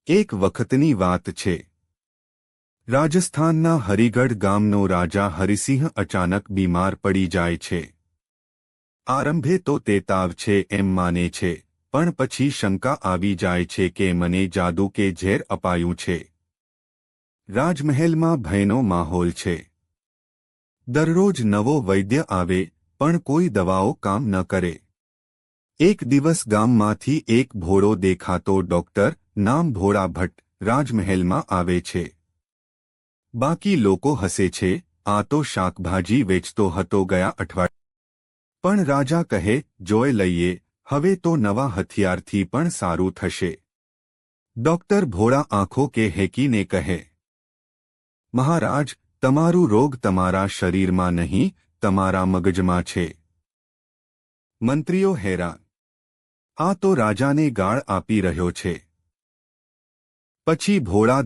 એક વખતની વાત છે. રાજસ્થાનના હરિગઢ ગામનો રાજા હરિસિંહ અચાનક બીમાર પડી જાય છે. આરંભે તો તે તાવ છે એમ માને છે, પણ પછી શંકા આવી જાય છે કે મને જાદુ કે ઝેર અપાયું છે. રાજમહેલમાં ભયનો માહોલ છે. દરરોજ નવો વૈદ્ય આવે, પણ કોઈ દવાઓ કામ ન કરે. એક દિવસ ગામમાંથી એક ભોળો દેખાતો ડોક્ટર, નામ ભોળા ભટ્ટ, રાજમહેલમાં આવે છે. બાકી લોકો હસે છે, આ તો શાકભાજી વેચતો હતો ગયા અઠવાડિયે. પણ રાજા કહે, જોઈ લઈએ, હવે તો નવા હથિયારથી પણ સારું થશે. ડોક્ટર ભોળા આંખો કે હેકીને કહે, મહારાજ, તમારું રોગ તમારા શરીરમાં નહીં, તમારા મગજમાં છે. મંત્રીઓ હેરાન. આ તો રાજાને ગાળ આપી રહ્યો છે. પછી ભોળા